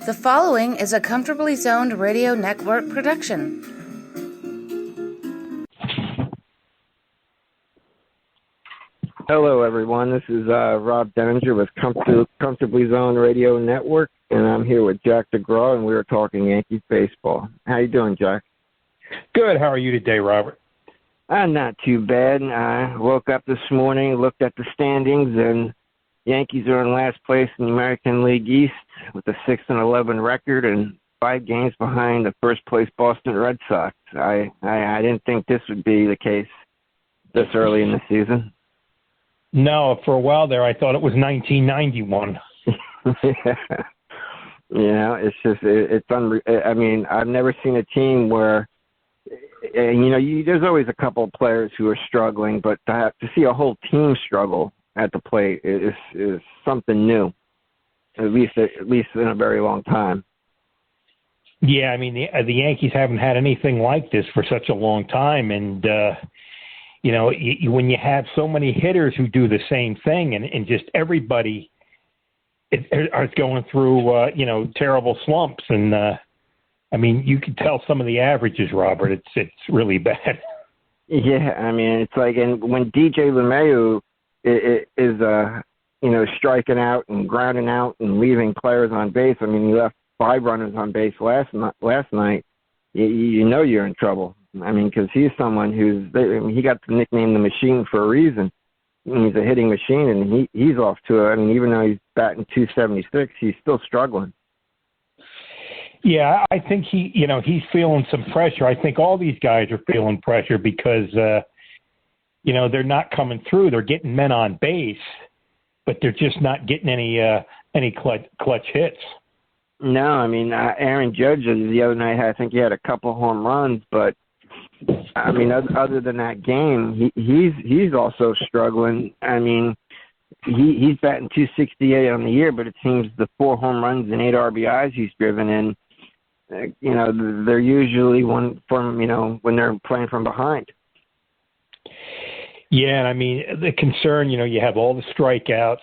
The following is a Comfortably Zoned Radio Network production. Hello, everyone. This is Rob Deininger with Comfortably Zoned Radio Network, and I'm here with Jack Degrew, and we are talking Yankees baseball. How you doing, Jack? Good. How are you today, Robert? Not too bad. I woke up this morning, looked at the standings, and Yankees are in last place in the American League East with a 6-11 record and 5 games behind the first place Boston Red Sox. I didn't think this would be the case this early in the season. No, for a while there, I thought it was 1991. Yeah, it's just I mean, I've never seen a team where, there's always a couple of players who are struggling, but to see a whole team struggle at the plate is something new, at least in a very long time. Yeah, I mean, the Yankees haven't had anything like this for such a long time, and when you have so many hitters who do the same thing, and just everybody is going through terrible slumps, and I mean, you can tell some of the averages, Robert. It's really bad. Yeah, I mean, it's like, and when DJ LeMahieu is striking out and grounding out and leaving players on base. I mean, he left 5 runners on base last night. You're in trouble. I mean, because he's someone he got the nickname the Machine for a reason. He's a hitting machine, and he's off to it. I mean, even though he's batting .276, he's still struggling. Yeah, I think he's feeling some pressure. I think all these guys are feeling pressure because they're not coming through. They're getting men on base, but they're just not getting any clutch hits. No, I mean, Aaron Judge the other night, I think he had a couple home runs, but I mean, other than that game, he's also struggling. I mean, he's batting .268 on the year, but it seems the 4 home runs and 8 RBIs he's driven in, they're usually when they're playing from behind. Yeah, and I mean, the concern, you have all the strikeouts,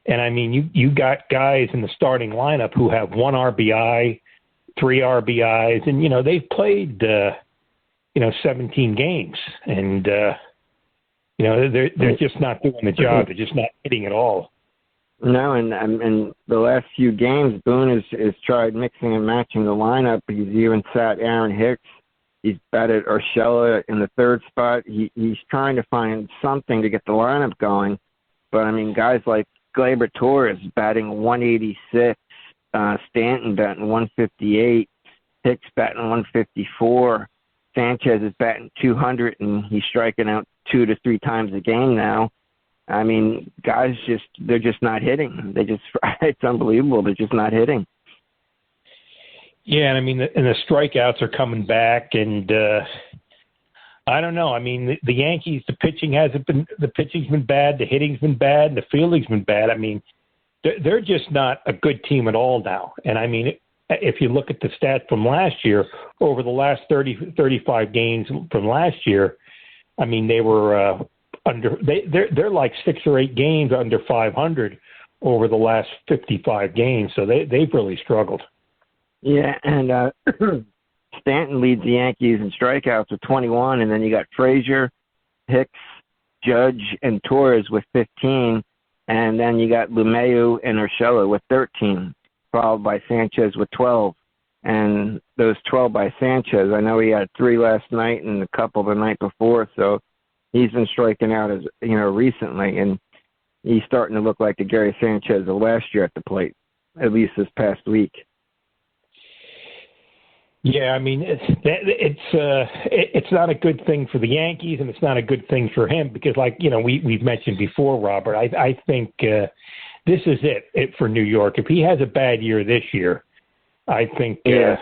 and I mean, you got guys in the starting lineup who have 1 RBI, 3 RBIs, and, they've played, 17 games, and, they're just not doing the job. They're just not hitting at all. No, and the last few games, Boone has tried mixing and matching the lineup. He's even sat Aaron Hicks. He's batted Urshela in the 3rd spot. He's trying to find something to get the lineup going. But, I mean, guys like Gleyber Torres batting 186, Stanton batting 158, Hicks batting 154, Sanchez is batting 200, and he's striking out 2 to 3 times a game now. I mean, guys they're just not hitting. It's unbelievable. They're just not hitting. Yeah, and I mean, the strikeouts are coming back, and I don't know. I mean, the Yankees, the pitching's been bad, the hitting's been bad, and the fielding's been bad. I mean, they're just not a good team at all now. And I mean, if you look at the stats from last year, over the last 35 games from last year, I mean, they were they're like 6 or 8 games under 500 over the last 55 games. So they've really struggled. Yeah, and Stanton leads the Yankees in strikeouts with 21, and then you got Frazier, Hicks, Judge, and Torres with 15, and then you got LeMahieu and Urshela with 13, followed by Sanchez with 12. And those 12 by Sanchez, I know he had 3 last night and a couple the night before, so he's been striking out recently, and he's starting to look like the Gary Sanchez of last year at the plate, at least this past week. Yeah, I mean, it's not a good thing for the Yankees, and it's not a good thing for him because, we've mentioned before, Robert, I think this is it for New York. If he has a bad year this year, I think, I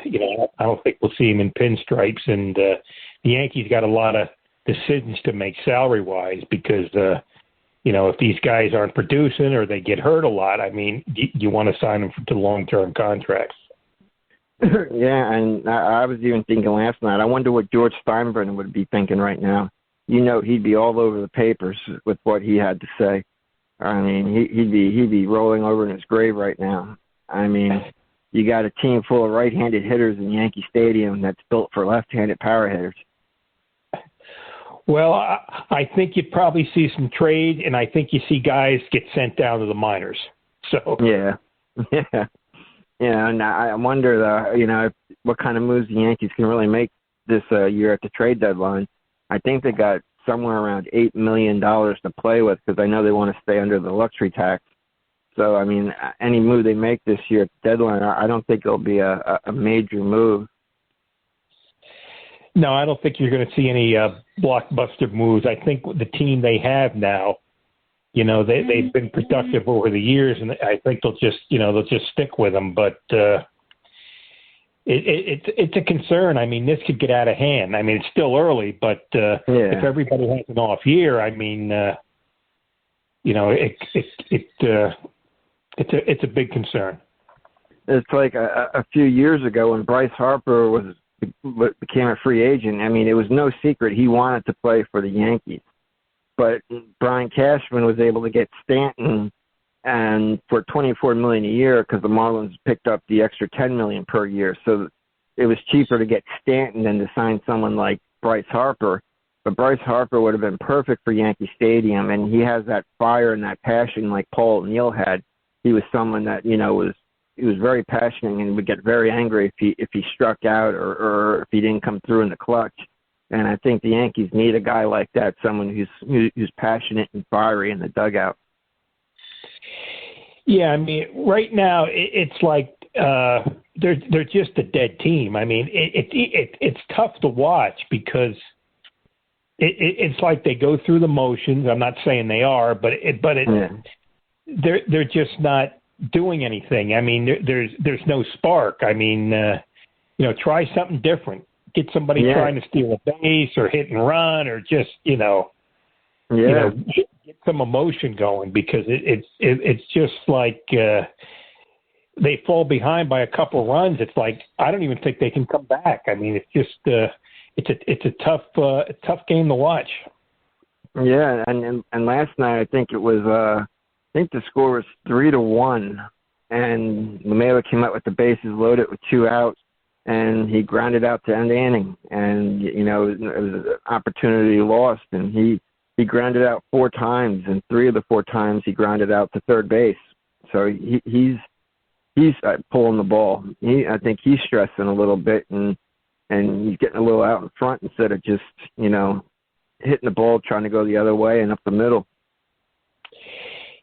don't think we'll see him in pinstripes, and the Yankees got a lot of decisions to make salary-wise because, if these guys aren't producing or they get hurt a lot, I mean, you want to sign them to long-term contracts. Yeah, and I was even thinking last night, I wonder what George Steinbrenner would be thinking right now. He'd be all over the papers with what he had to say. I mean, he'd be rolling over in his grave right now. I mean, you got a team full of right-handed hitters in Yankee Stadium that's built for left-handed power hitters. Well, I think you probably see some trade, and I think you see guys get sent down to the minors. So yeah. And I wonder, what kind of moves the Yankees can really make this year at the trade deadline. I think they got somewhere around $8 million to play with because I know they want to stay under the luxury tax. So, I mean, any move they make this year at the deadline, I don't think it'll be a major move. No, I don't think you're going to see any blockbuster moves. I think the team they have now, they've been productive over the years, and I think they'll just stick with them. But it's a concern. I mean, this could get out of hand. I mean, it's still early, but if everybody has an off year, I mean, it's a big concern. It's like a few years ago when Bryce Harper became a free agent. I mean, it was no secret he wanted to play for the Yankees. But Brian Cashman was able to get Stanton and for $24 million a year because the Marlins picked up the extra $10 million per year. So it was cheaper to get Stanton than to sign someone like Bryce Harper. But Bryce Harper would have been perfect for Yankee Stadium, and he has that fire and that passion like Paul O'Neill had. He was someone that he was very passionate and would get very angry if he struck out or if he didn't come through in the clutch. And I think the Yankees need a guy like that, someone who's passionate and fiery in the dugout. Yeah, I mean, right now it's like they're just a dead team. I mean, it's tough to watch because it's like they go through the motions. I'm not saying they are, but they're just not doing anything. I mean, there's no spark. I mean, try something different. Get somebody trying to steal a base or hit and run or just get some emotion going because it's just like they fall behind by a couple runs. It's like I don't even think they can come back. I mean, it's just it's a tough game to watch. Yeah, and last night I think it was I think the score was 3-1, and LeMahieu came out with the bases loaded with 2 outs, and he grounded out to end the inning, and it was an opportunity lost, and he grounded out 4 times, and 3 of the 4 times he grounded out to third base. So he's pulling the ball. I think he's stressing a little bit, and he's getting a little out in front instead of just hitting the ball trying to go the other way and up the middle.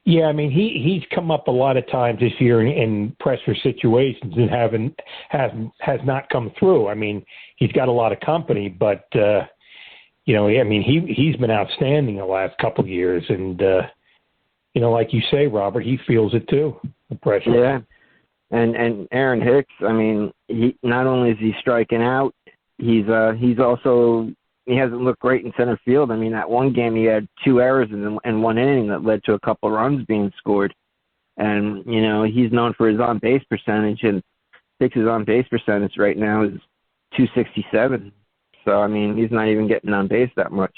Yeah, I mean he's come up a lot of times this year in pressure situations and has not come through. I mean he's got a lot of company, but I mean he's been outstanding the last couple of years, and like you say, Robert, he feels it too, the pressure. Yeah, and Aaron Hicks, I mean he not only is he striking out, he's also. He hasn't looked great in center field. I mean, that one game he had 2 errors in one inning that led to a couple runs being scored. And, he's known for his on-base percentage, and Hicks' on-base percentage right now is .267. So, I mean, he's not even getting on base that much.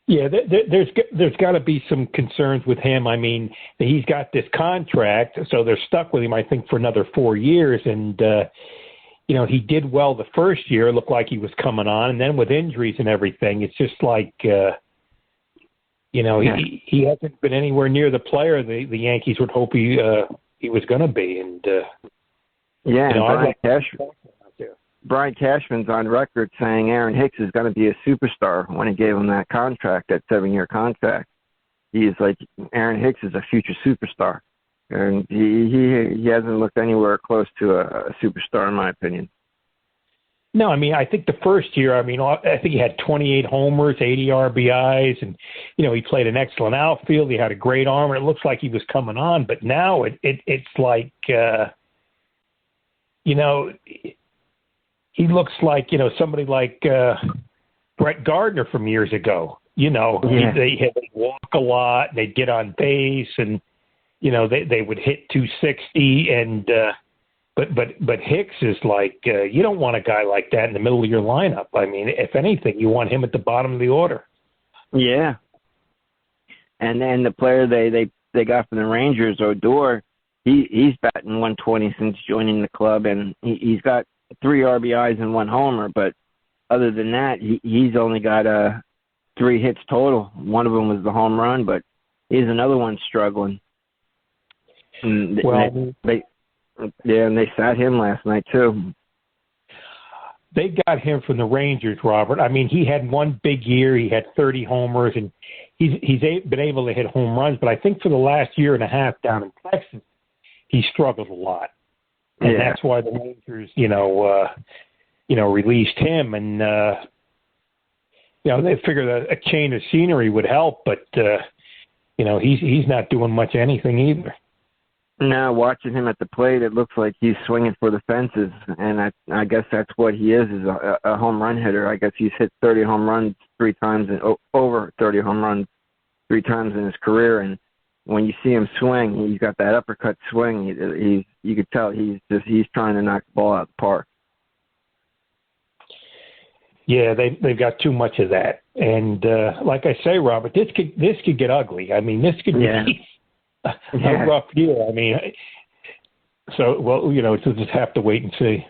Yeah, there's got to be some concerns with him. I mean, he's got this contract, so they're stuck with him, I think, for another 4 years. And, he did well the first year. It looked like he was coming on. And then with injuries and everything, it's just like, he hasn't been anywhere near the player the Yankees would hope he was going to be. And, Brian Cashman's on record saying Aaron Hicks is going to be a superstar when he gave him that contract, that 7-year contract. He's like, Aaron Hicks is a future superstar. And he hasn't looked anywhere close to a superstar, in my opinion. No, I mean, I think the first year, I think he had 28 homers, 80 RBIs, and, he played an excellent outfield. He had a great arm, and it looks like he was coming on. But now it's like, he looks like, somebody like Brett Gardner from years ago. They'd walk a lot, and they'd get on base, and, they would hit 260, and but Hicks is like you don't want a guy like that in the middle of your lineup. I mean, if anything, you want him at the bottom of the order. Yeah, and then the player they got from the Rangers, Odor, he's batting 120 since joining the club, and he's got 3 RBIs and 1 homer. But other than that, he's only got 3 hits total. One of them was the home run, but he's another one struggling. And they sat him last night too. They got him from the Rangers, Robert. I mean, he had one big year. He had 30 homers, and he's been able to hit home runs. But I think for the last year and a half down in Texas, he struggled a lot, and that's why the Rangers, released him. And they figured a change of scenery would help, but he's not doing much anything either. Now, watching him at the plate, it looks like he's swinging for the fences, and I guess that's what he is a home run hitter. I guess he's hit 30 home runs 3 times, and over 30 home runs 3 times in his career. And when you see him swing, he's got that uppercut swing. You could tell he's trying to knock the ball out of the park. Yeah, they've got too much of that, and like I say, Robert, this could get ugly. I mean, this could be a rough year. I mean, so we'll just have to wait and see.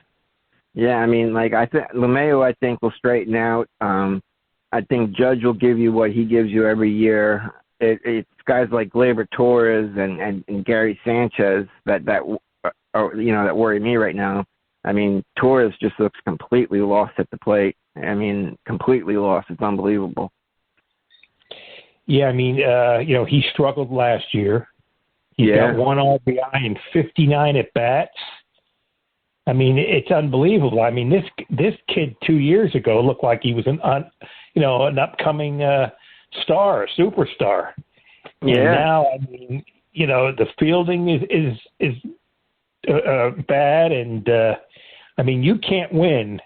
Yeah, I mean, like LeMahieu, I think will straighten out. I think Judge will give you what he gives you every year. It's guys like Gleyber Torres and Gary Sanchez that worry me right now. I mean, Torres just looks completely lost at the plate. I mean, completely lost. It's unbelievable. Yeah, I mean, he struggled last year. He got 1 RBI and 59 at bats. I mean, it's unbelievable. I mean, this kid 2 years ago looked like he was an upcoming star, superstar. Yeah. And now, I mean, the fielding is bad, and I mean, you can't win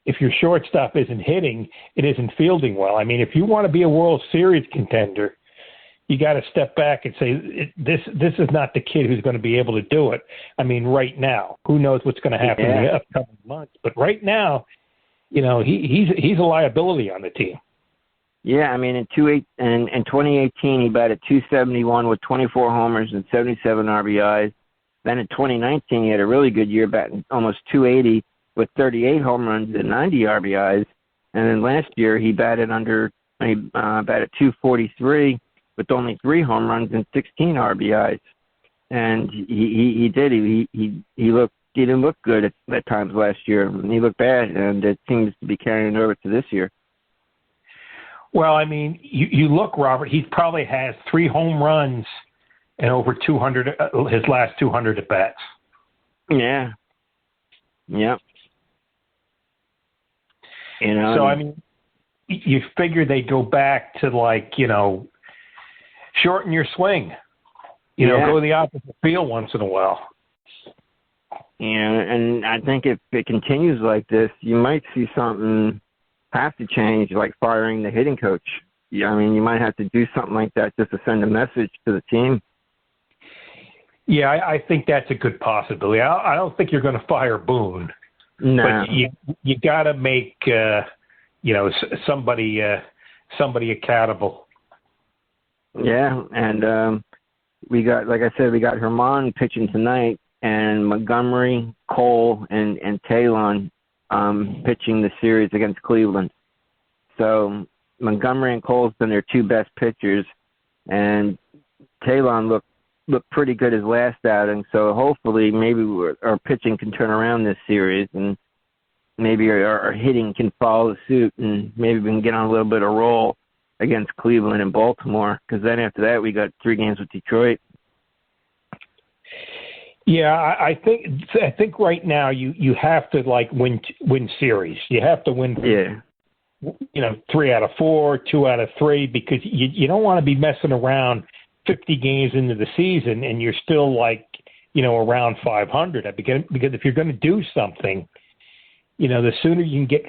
if your shortstop isn't hitting, it isn't fielding well. I mean, if you want to be a World Series contender, you got to step back and say, this is not the kid who's going to be able to do it. I mean, right now, who knows what's going to happen in the upcoming months? But right now, he's a liability on the team. Yeah, I mean, in 2018, he batted .271 with 24 homers and 77 RBIs. Then in 2019, he had a really good year, batting almost .280 with 38 home runs and 90 RBIs. And then last year, he batted .243 with only 3 home runs and 16 RBIs. And he didn't look good at times last year. He looked bad, and it seems to be carrying over to this year. Well, I mean, you look, Robert, he probably has 3 home runs and over 200, his last 200 at bats. Yeah. Yep. So, I mean, you figure they go back to, shorten your swing. Go to the opposite field once in a while. Yeah, and I think if it continues like this, you might see something have to change, like firing the hitting coach. Yeah, I mean, you might have to do something like that just to send a message to the team. Yeah, I think that's a good possibility. I don't think you're going to fire Boone. No. But you got to make somebody accountable. Yeah, and we got Germán pitching tonight, and Montgomery, Cole, and Talon pitching the series against Cleveland. So Montgomery and Cole's been their 2 best pitchers, and Talon looked pretty good his last outing. So hopefully, maybe our pitching can turn around this series, and maybe our hitting can follow suit, and maybe we can get on a little bit of roll against Cleveland and Baltimore. Because then after that, we got 3 games with Detroit. Yeah, I think right now you have to win series. You have to win. 3 out of 4, 2 out of 3, because you don't want to be messing around 50 games into the season and you're still around 500. Because if you're going to do something, the sooner you can get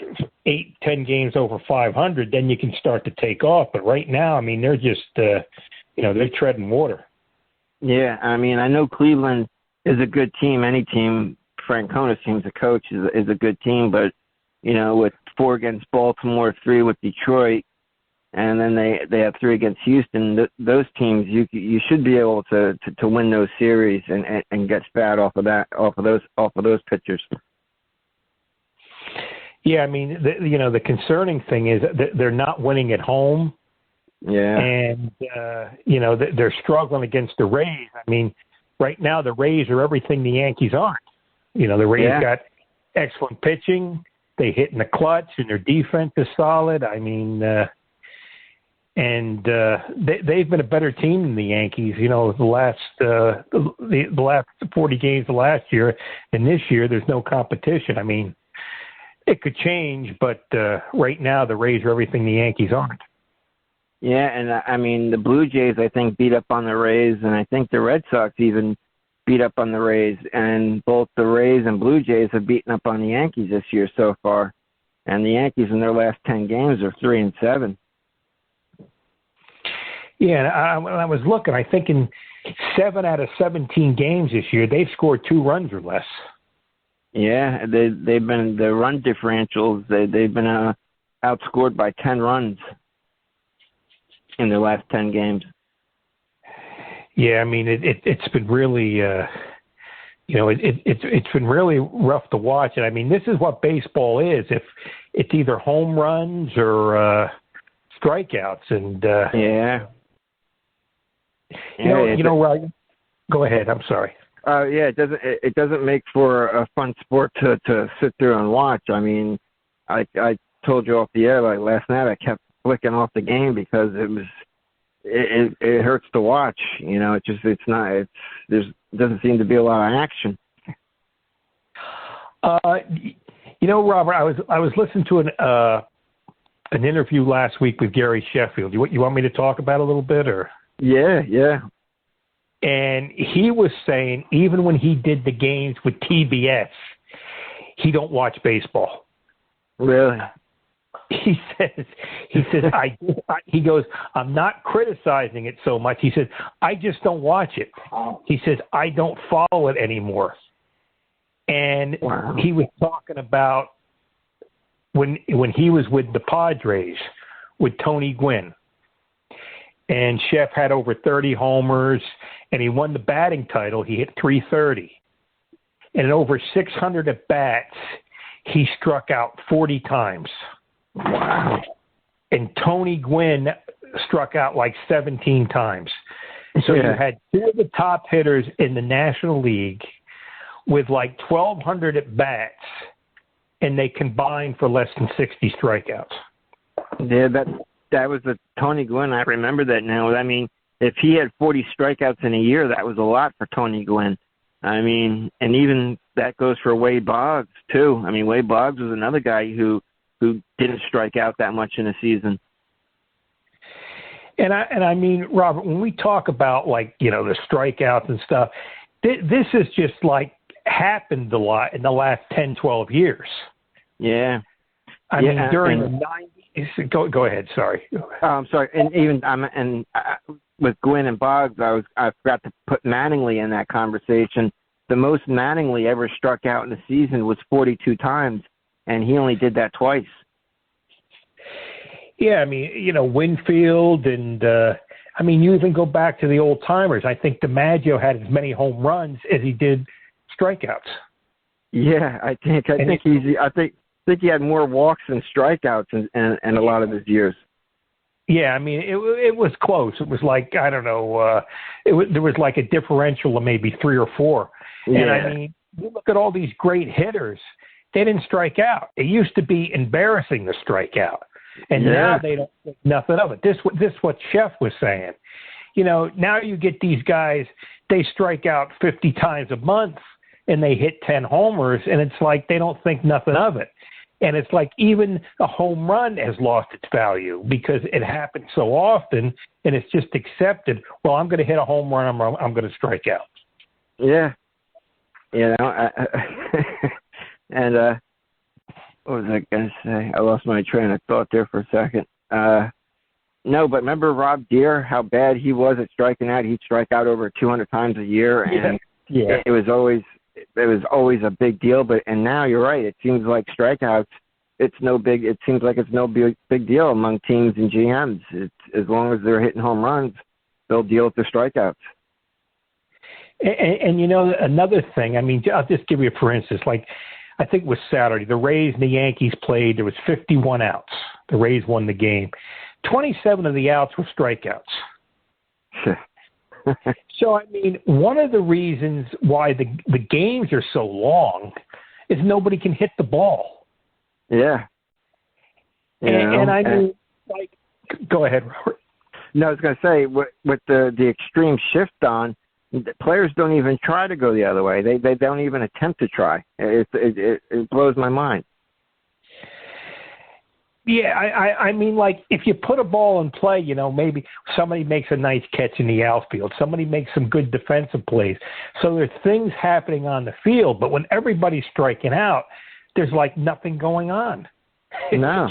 8-10 games over 500, then you can start to take off. But right now, I mean, they're just they're treading water. Yeah, I mean, I know Cleveland is a good team. Any team, Francona's team's a coach, is a good team. But with 4 against Baltimore, 3 with Detroit, and then they have 3 against Houston. Those teams, you should be able to win those series and get fat off of those pitchers. Yeah, I mean, the concerning thing is that they're not winning at home. Yeah. And, they're struggling against the Rays. I mean, right now the Rays are everything the Yankees aren't. The Rays got excellent pitching. They hit in the clutch, and their defense is solid. I mean, they've been a better team than the Yankees. The last 40 games of last year, and this year there's no competition. I mean, it could change, but right now the Rays are everything the Yankees aren't. Yeah, and I mean, the Blue Jays, I think, beat up on the Rays, and I think the Red Sox even beat up on the Rays. And both the Rays and Blue Jays have beaten up on the Yankees this year so far. And the Yankees in their last 10 games are 3-7. Yeah, and I was looking, I think in 7 out of 17 games this year, they've scored 2 runs or less. Yeah, they've been the run differentials. They've been outscored by 10 runs in their last 10 games. Yeah, I mean it's been really it's been really rough to watch. And I mean, this is what baseball is. If it's either home runs or strikeouts, and Ryan, go ahead. I'm sorry. It doesn't make for a fun sport to sit there and watch. I mean, I told you off the air like last night. I kept flicking off the game because it hurts to watch. There doesn't seem to be a lot of action. Robert, I was listening to an interview last week with Gary Sheffield. You want me to talk about it a little bit, or? Yeah. And he was saying even when he did the games with TBS, he don't watch baseball. Really? He says, he goes, I'm not criticizing it so much. He says, I just don't watch it. He says, I don't follow it anymore. And he was talking about when he was with the Padres with Tony Gwynn. And Chef had over 30 homers, and he won the batting title. He hit .330. And in over 600 at-bats, he struck out 40 times. Wow. And Tony Gwynn struck out like 17 times. So you had 2 of the top hitters in the National League with like 1,200 at-bats, and they combined for less than 60 strikeouts. Yeah, that was the Tony Gwynn. I remember that now. I mean, if he had 40 strikeouts in a year, that was a lot for Tony Gwynn. I mean, and even that goes for Wade Boggs, too. I mean, Wade Boggs was another guy who didn't strike out that much in a season. And I mean, Robert, when we talk about the strikeouts and stuff, this is just happened a lot in the last 10, 12 years. Yeah. I mean, during the 90s. Go ahead. Sorry. I'm sorry. And even with Gwynn and Boggs, I forgot to put Mattingly in that conversation. The most Mattingly ever struck out in a season was 42 times. And he only did that twice. Yeah, I mean, Winfield, and you even go back to the old timers. I think DiMaggio had as many home runs as he did strikeouts. Yeah, I think he had more walks than strikeouts in a lot of his years. Yeah, I mean, it was close. It was like, I don't know, there was like a differential of maybe 3 or 4. Yeah. And I mean, you look at all these great hitters. They didn't strike out. It used to be embarrassing to strike out. And now they don't think nothing of it. This is what Chef was saying. Now you get these guys, they strike out 50 times a month and they hit 10 homers, and it's like they don't think nothing of it. And it's like even a home run has lost its value because it happens so often, and it's just accepted, well, I'm going to hit a home run, I'm going to strike out. Yeah. And what was I going to say? I lost my train of thought there for a second. No, but remember Rob Deere, how bad he was at striking out? He'd strike out over 200 times a year, and it was always a big deal. And now you're right. It seems like strikeouts it's no big. It seems like it's no big deal among teams and GMs. It's as long as they're hitting home runs, they'll deal with the strikeouts. And another thing, I mean, I'll just give you for instance, like I think it was Saturday, the Rays and the Yankees played. There was 51 outs. The Rays won the game. 27 of the outs were strikeouts. So, I mean, one of the reasons why the games are so long is nobody can hit the ball. Yeah. And I mean, like, go ahead, Robert. No, I was going to say, with the extreme shift on, players don't even try to go the other way. They don't even attempt to try. It blows my mind. Yeah, I mean, like, if you put a ball in play, maybe somebody makes a nice catch in the outfield. Somebody makes some good defensive plays. So there's things happening on the field, but when everybody's striking out, there's, like, nothing going on. No.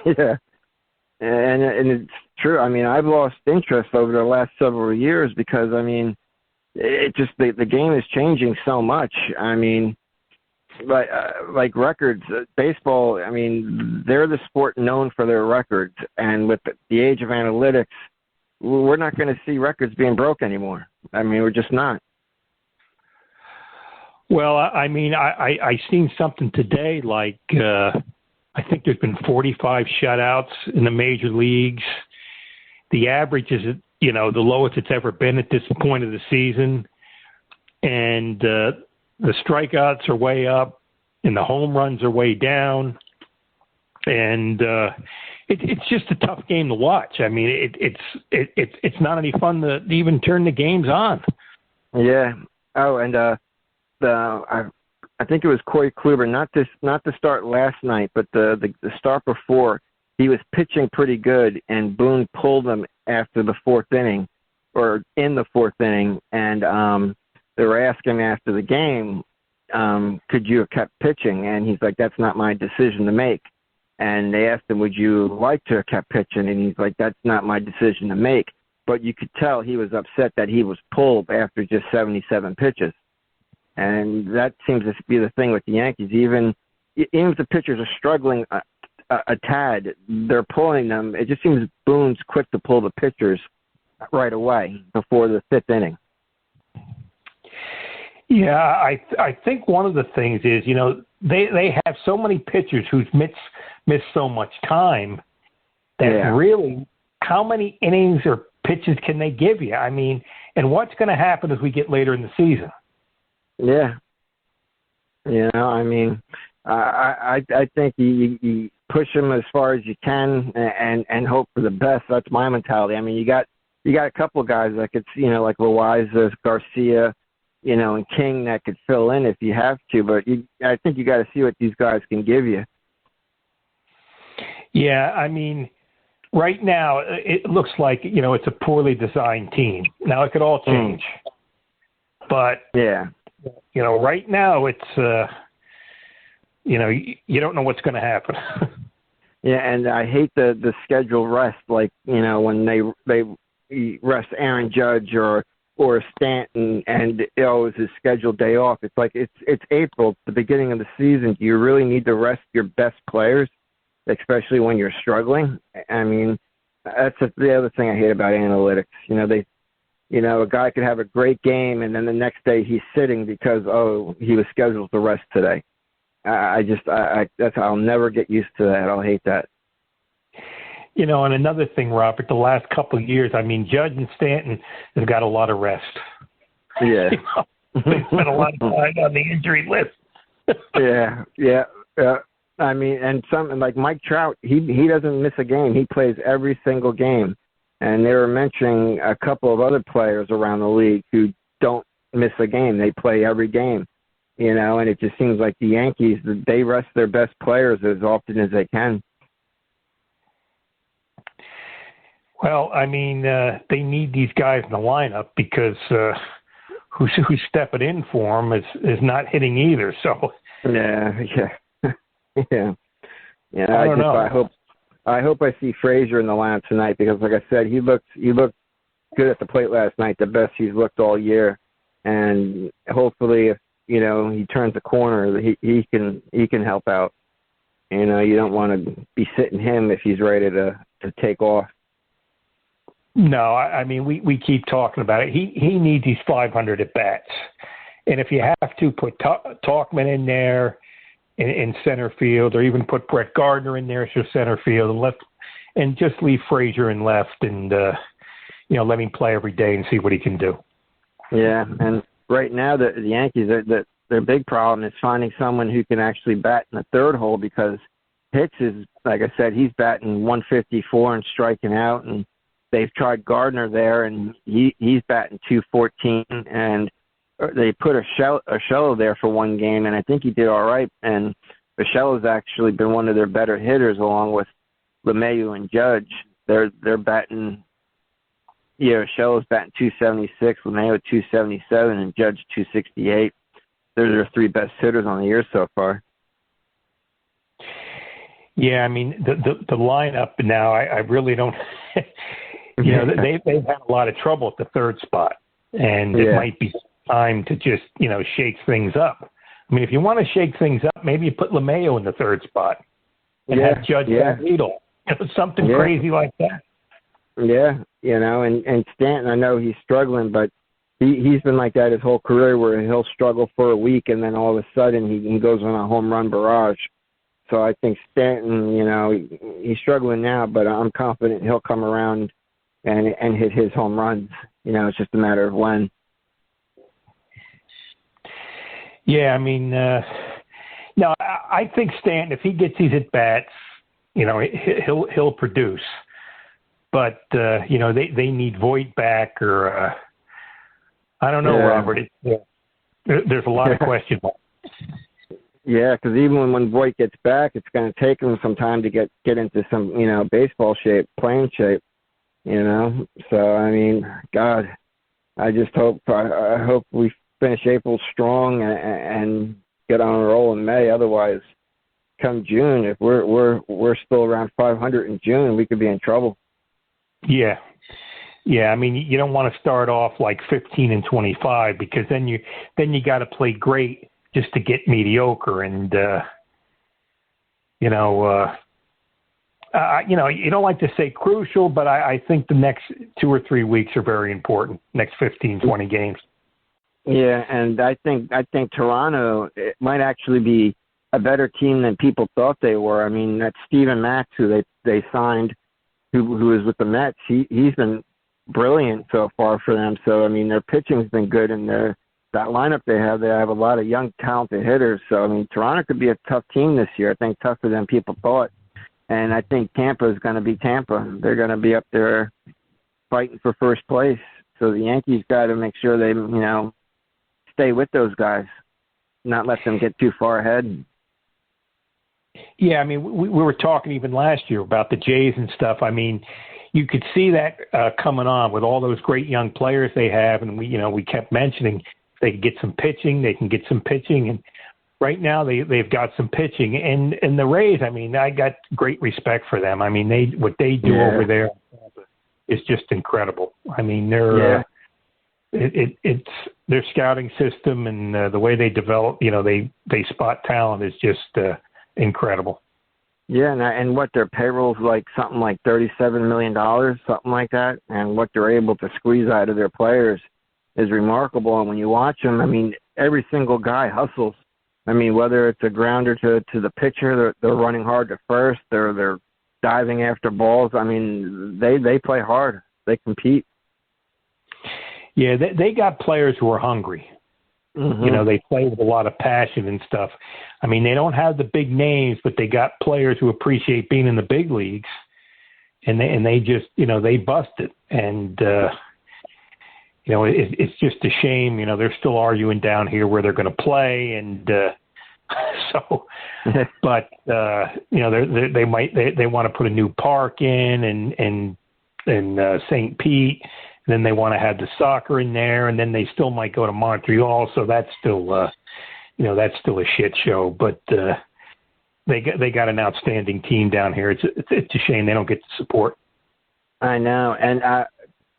Yeah. And it's true. I mean, I've lost interest over the last several years because, I mean, it just the game is changing so much. I mean, like records, baseball, I mean, they're the sport known for their records. And with the age of analytics, we're not going to see records being broke anymore. I mean, we're just not. Well, I mean, I seen something today, like I think there's been 45 shutouts in the major leagues. The average is, the lowest it's ever been at this point of the season. And the strikeouts are way up and the home runs are way down. And it's just a tough game to watch. I mean, it's not any fun to even turn the games on. Yeah. Oh, and I think it was Corey Kluber, not the start last night, but the start before. He was pitching pretty good, and Boone pulled him after the fourth inning, or in the fourth inning, and they were asking him after the game, could you have kept pitching? And he's like, that's not my decision to make. And they asked him, would you like to have kept pitching? And he's like, that's not my decision to make. But you could tell he was upset that he was pulled after just 77 pitches. And that seems to be the thing with the Yankees. Even if the pitchers are struggling a tad, they're pulling them. It just seems Boone's quick to pull the pitchers right away before the fifth inning. Yeah, I think one of the things is, they have so many pitchers who's missed so much time that really, how many innings or pitches can they give you? I mean, and what's going to happen as we get later in the season? Yeah. I mean, I think you push them as far as you can and hope for the best. That's my mentality. I mean, you got a couple of guys that could, like Loaiza, Garcia, and King that could fill in if you have to. But I think you got to see what these guys can give you. Yeah, I mean, right now it looks like it's a poorly designed team. Now it could all change, but yeah. Right now it's, you don't know what's going to happen. Yeah, and I hate the schedule rest, like, when they rest Aaron Judge or Stanton and it was his scheduled day off. It's like it's April, it's the beginning of the season. Do you really need to rest your best players, especially when you're struggling? I mean, that's the other thing I hate about analytics. A guy could have a great game, and then the next day he's sitting because, he was scheduled to rest today. I'll never get used to that. I'll hate that. And another thing, Robert, the last couple of years, I mean, Judge and Stanton have got a lot of rest. Yeah. They spent a lot of time on the injury list. Yeah. I mean, and something like Mike Trout, he doesn't miss a game. He plays every single game. And they were mentioning a couple of other players around the league who don't miss a game. They play every game, and it just seems like the Yankees, they rest their best players as often as they can. Well, I mean, they need these guys in the lineup because who's stepping in for them is not hitting either. So yeah. I don't know. I hope I see Frazier in the lineup tonight because, like I said, he looked good at the plate last night, the best he's looked all year, and hopefully, if he turns the corner, he can help out. You know, you don't want to be sitting him if he's ready to take off. No, I mean, we keep talking about it. He needs these 500 at-bats. And if you have to put Talkman in there in center field, or even put Brett Gardner in there as your center field and left, and just leave Frazier in left and, let him play every day and see what he can do. Yeah, and right now the Yankees, their big problem is finding someone who can actually bat in the third hole, because Hicks is, like I said, he's batting 154 and striking out, and they've tried Gardner there, and he's batting 214, and they put Urshela there for one game, and I think he did all right. And Urshela's actually been one of their better hitters, along with LeMahieu and Judge. They're batting. Yeah, Urshela's batting 276, LeMahieu 277, and Judge 268. They're their three best hitters on the year so far. Yeah, I mean the lineup now. I really don't. They've had a lot of trouble at the third spot, and it might be time to just, shake things up. I mean, if you want to shake things up, maybe you put LeMahieu in the third spot and have Judge that needle. Something crazy like that. Yeah, and Stanton, I know he's struggling, but he's been like that his whole career, where he'll struggle for a week and then all of a sudden he goes on a home run barrage. So I think Stanton, he's struggling now, but I'm confident he'll come around and hit his home runs. It's just a matter of when. Yeah, I mean, no, I think Stanton, if he gets these at bats, he'll produce. But they need Voit back, or I don't know, Robert. There's a lot of question marks. Yeah, because even when Voit gets back, it's going to take him some time to get into some baseball shape, playing shape. So I mean, God, I just hope we finish April strong and get on a roll in May. Otherwise, come June, if we're still around 500 in June, we could be in trouble. Yeah. I mean, you don't want to start off like 15 and 25, because then you got to play great just to get mediocre, and you don't like to say crucial, but I think the next 2 or 3 weeks are very important. Next 15, 20 games. Yeah, and I think Toronto, it might actually be a better team than people thought they were. I mean, that Steven Matz, who they signed, who is with the Mets, he's been brilliant so far for them. So I mean, their pitching's been good, and that lineup they have a lot of young, talented hitters. So I mean, Toronto could be a tough team this year. I think tougher than people thought. And I think Tampa is going to be Tampa. They're going to be up there fighting for first place. So the Yankees got to make sure they, stay with those guys, not let them get too far ahead. Yeah, I mean, we were talking even last year about the Jays and stuff. I mean, you could see that coming on with all those great young players they have, and we kept mentioning they could get some pitching, and right now they've got some pitching. And the Rays, I mean, I got great respect for them. I mean, what they do over there is just incredible. I mean, it's their scouting system and the way they develop, they spot talent is just incredible. Yeah, and what their payroll's like, something like $37 million, something like that, and what they're able to squeeze out of their players is remarkable. And when you watch them, I mean, every single guy hustles. I mean, whether it's a grounder to the pitcher, they're running hard to first, they're diving after balls. I mean, they play hard. They compete. Yeah, they got players who are hungry. Mm-hmm. They play with a lot of passion and stuff. I mean, they don't have the big names, but they got players who appreciate being in the big leagues, and they just, they bust it. And, it's just a shame, they're still arguing down here where they're going to play. And so, but, they want to put a new park in and St. Pete. And then they want to have the soccer in there, and then they still might go to Montreal. So that's still, that's still a shit show. But they got an outstanding team down here. It's a shame they don't get the support. I know. And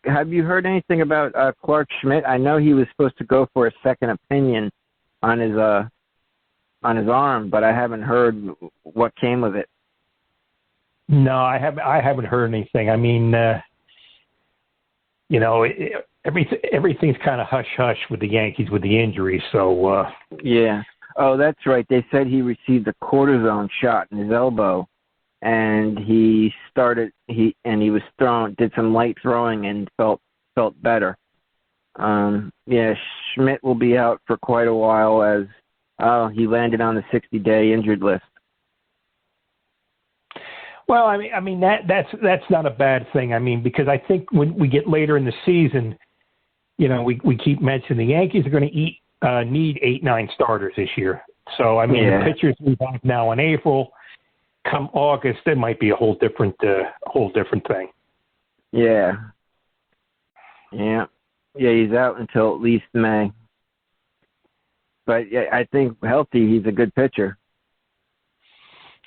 have you heard anything about Clark Schmidt? I know he was supposed to go for a second opinion on his on his arm, but I haven't heard what came of it. No, I haven't heard anything. I mean, everything's kind of hush-hush with the Yankees with the injury, so... Yeah. Oh, that's right. They said he received a cortisone shot in his elbow, and he did some light throwing and felt better. Schmidt will be out for quite a while as he landed on the 60-day injured list. Well, I mean that's not a bad thing. I mean, because I think when we get later in the season, we keep mentioning the Yankees are going to need 8-9 starters this year. So I mean, the pitchers we have now in April, come August, it might be a whole different thing. Yeah. He's out until at least May. But yeah, I think healthy, he's a good pitcher.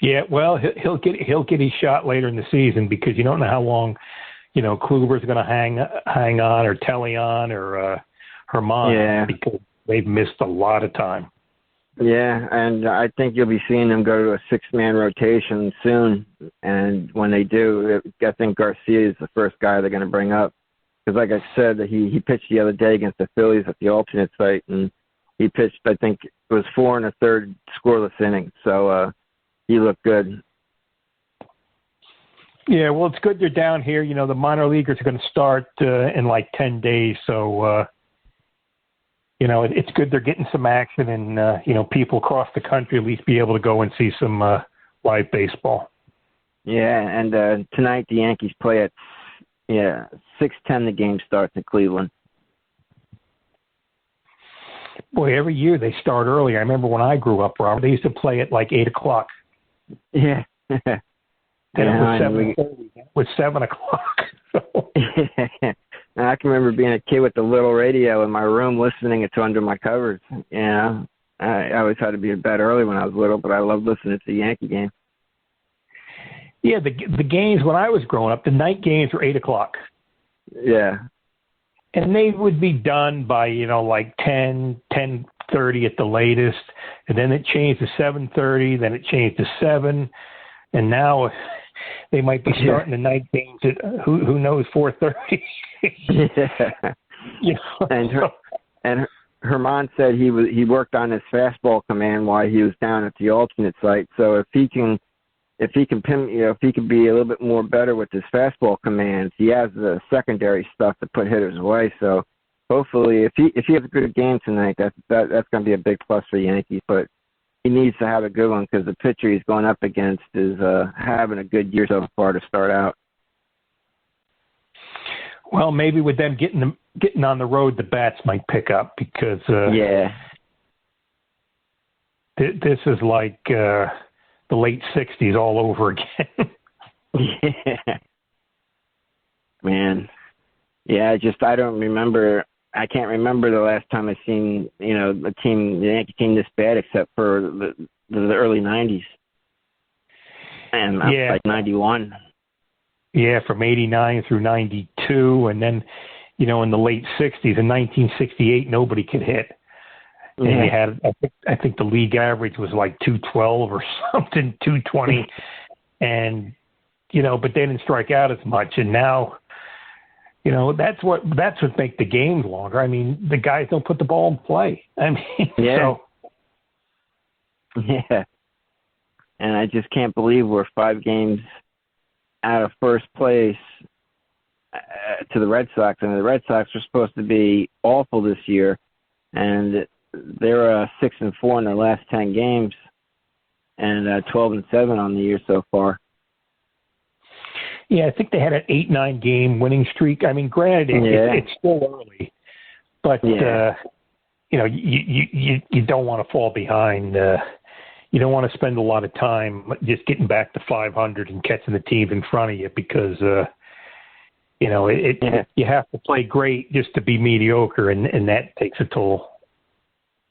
Yeah, well, he'll get his shot later in the season because you don't know how long, Kluber's going to hang on, or Telion, or Germán, because they've missed a lot of time. Yeah, and I think you'll be seeing them go to a 6-man rotation soon. And when they do, I think Garcia is the first guy they're going to bring up. Because like I said, he pitched the other day against the Phillies at the alternate site, and he pitched, I think it was 4 1/3 scoreless innings. So he looked good. Yeah, well, it's good they're down here. The minor leaguers are going to start in like 10 days. So, it's good they're getting some action, and, people across the country at least be able to go and see some live baseball. Yeah, and tonight the Yankees play at 6:10 the game starts in Cleveland. Boy, every year they start early. I remember when I grew up, Robert, they used to play at like 8 o'clock. Yeah. Then it was 7:30. It was 7 o'clock. So. I can remember being a kid with the little radio in my room listening it to Under My Covers. I always had to be in bed early when I was little, but I loved listening to the Yankee game. Yeah, the games when I was growing up, the night games were 8 o'clock. Yeah. And they would be done by, like 10:30 at the latest. And then it changed to 7:30. Then it changed to 7. And now they might be starting the night games at, who knows, 4:30. And Germán said he worked on his fastball command while he was down at the alternate site. So if he can be a little bit more better with his fastball commands, he has the secondary stuff to put hitters away. So hopefully, if he has a good game tonight, that's going to be a big plus for the Yankees. But he needs to have a good one because the pitcher he's going up against is having a good year so far to start out. Well, maybe with them getting on the road, the bats might pick up because this is like the late 60s all over again. Yeah. Man. Yeah, I don't remember. I can't remember the last time I seen, the Yankee team this bad except for the early 90s. And like 91. Yeah, from 89 through 92. And then, in the late 60s, in 1968, nobody could hit. And you had, I think the league average was like 212 or something, 220. And, but they didn't strike out as much. And now, that's what makes the games longer. I mean, the guys don't put the ball in play. I mean, Yeah. And I just can't believe we're 5 games out of first place to the Red Sox. I mean, the Red Sox are supposed to be awful this year, and they're 6-4 in their last 10 games, and 12-7 on the year so far. Yeah, I think they had an 8-9 game winning streak. I mean, granted, it's still early, but you don't want to fall behind. You don't want to spend a lot of time just getting back to 500 and catching the team in front of you because you have to play great just to be mediocre, and that takes a toll.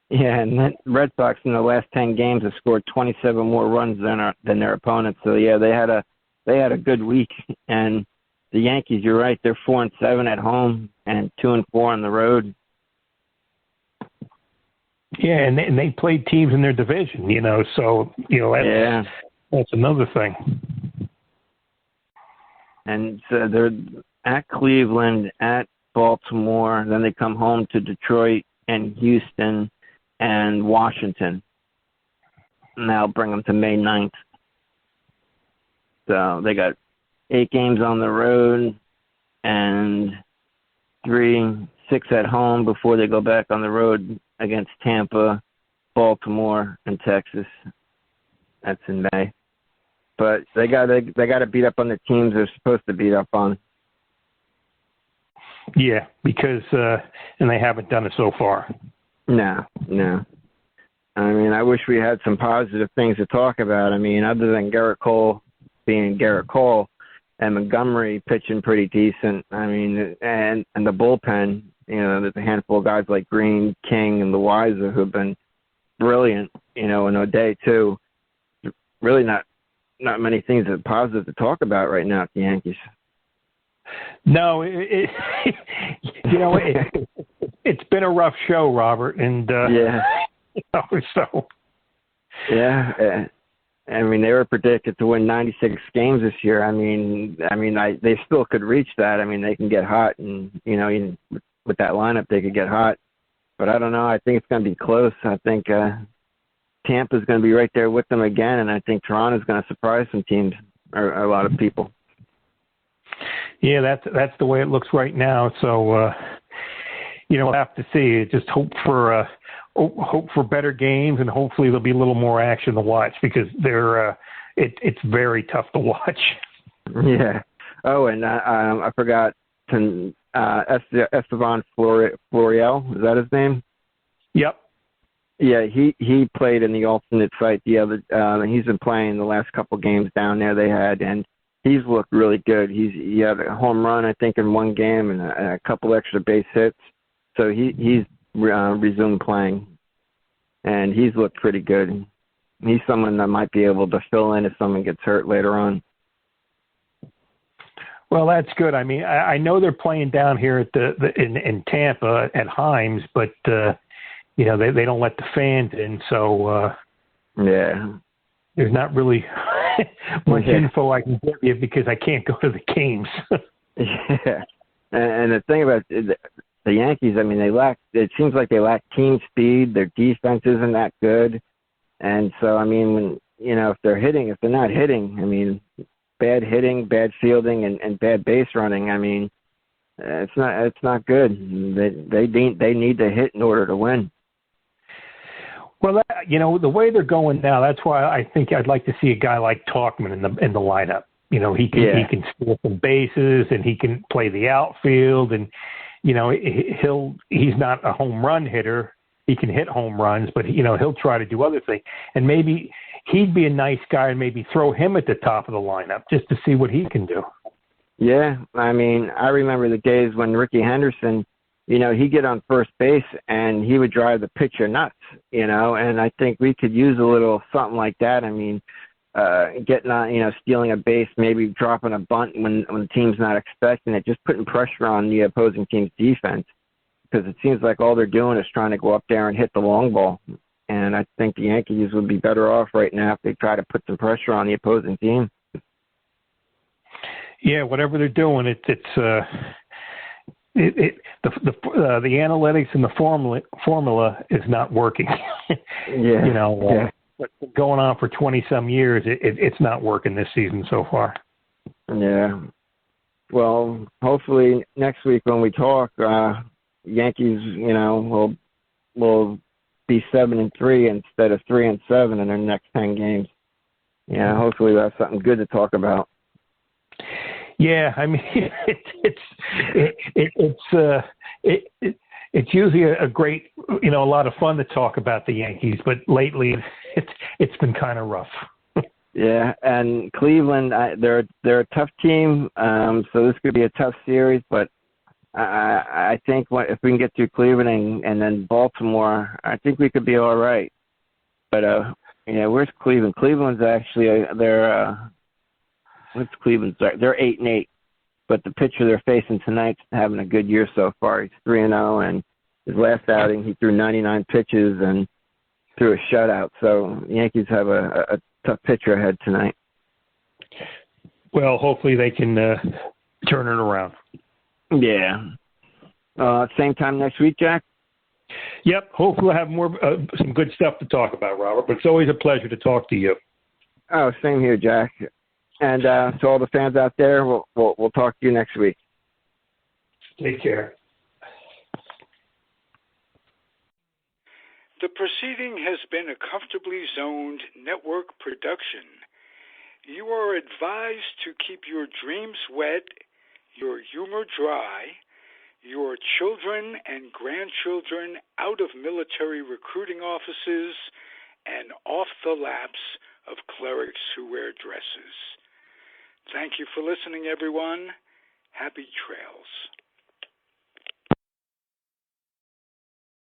Yeah, and the Red Sox in the last 10 games have scored 27 more runs than their opponents. So they had a good week. And the Yankees, you're right, they're 4-7 at home and 2-4 on the road. Yeah, and they played teams in their division, so that's another thing. And so they're at Cleveland, at Baltimore, then they come home to Detroit and Houston and Washington. And that'll bring them to May 9th. So they got 8 games on the road and 6 at home before they go back on the road against Tampa, Baltimore, and Texas. That's in May. But they got to beat up on the teams they're supposed to beat up on. Yeah, because and they haven't done it so far. No. I mean, I wish we had some positive things to talk about. I mean, other than Gerrit Cole being Gerrit Cole and Montgomery pitching pretty decent. I mean, and the bullpen, there's a handful of guys like Green, King, and Loaiza who've been brilliant, and O'Day too. Really not many things that are positive to talk about right now at the Yankees. No, it's been a rough show, Robert, and so. Yeah, I mean, they were predicted to win 96 games this year. They still could reach that. I mean, they can get hot, and even with that lineup, they could get hot. But I don't know. I think it's going to be close. I think Tampa's going to be right there with them again, and I think Toronto's going to surprise some teams or a lot of people. Yeah, that's the way it looks right now. So, we'll have to see. Just hope for better games, and hopefully there'll be a little more action to watch because it's very tough to watch. Yeah. Oh, and I forgot to Esteban Florial. Is that his name? Yep. Yeah, he played in the alternate site the other. He's been playing the last couple games down there they had, and he's looked really good. He had a home run, I think, in one game and a couple extra base hits. So he's resumed playing, and he's looked pretty good. He's someone that might be able to fill in if someone gets hurt later on. Well, that's good. I mean, I know they're playing down here at in Tampa at Himes, but they don't let the fans in, so there's not really much info I can give you because I can't go to the games. Yeah, and the thing about the Yankees, I mean, it seems like they lack team speed. Their defense isn't that good. And so, I mean, if they're not hitting, I mean, bad hitting, bad fielding, and bad base running, I mean, it's not good. They need to hit in order to win. Well, the way they're going now, that's why I think I'd like to see a guy like Talkman in the lineup. He can steal some bases and he can play the outfield, and he's not a home run hitter. He can hit home runs, but he'll try to do other things. And maybe he'd be a nice guy and maybe throw him at the top of the lineup just to see what he can do. Yeah, I mean, I remember the days when Ricky Henderson, he'd get on first base and he would drive the pitcher nuts, and I think we could use a little something like that. I mean, getting on, stealing a base, maybe dropping a bunt when the team's not expecting it, just putting pressure on the opposing team's defense, because it seems like all they're doing is trying to go up there and hit the long ball. And I think the Yankees would be better off right now if they try to put some pressure on the opposing team. Yeah, whatever they're doing, the analytics and the formula is not working. What's been going on for 20-some years, it's not working this season so far. Yeah. Well, hopefully next week when we talk, Yankees, will be 7-3 instead of 3-7 in their next 10 games. Yeah, hopefully we'll have something good to talk about. Yeah, I mean, it's usually a great, a lot of fun to talk about the Yankees, but lately it's been kind of rough. Yeah, and Cleveland, they're a tough team, so this could be a tough series, but I think if we can get through Cleveland and then Baltimore, I think we could be all right. But where's Cleveland? Cleveland's actually what's Cleveland's? They're 8-8, but the pitcher they're facing tonight's having a good year so far. He's 3-0, and his last outing, he threw 99 pitches and threw a shutout. So the Yankees have a tough pitcher ahead tonight. Well, hopefully they can turn it around. Yeah. Same time next week, Jack? Yep. Hopefully we'll have more some good stuff to talk about, Robert. But it's always a pleasure to talk to you. Oh, same here, Jack. And to all the fans out there, we'll talk to you next week. Take care. The proceeding has been a Comfortably Zoned network production. You are advised to keep your dreams wet, your humor dry, your children and grandchildren out of military recruiting offices and off the laps of clerics who wear dresses. Thank you for listening, everyone. Happy trails.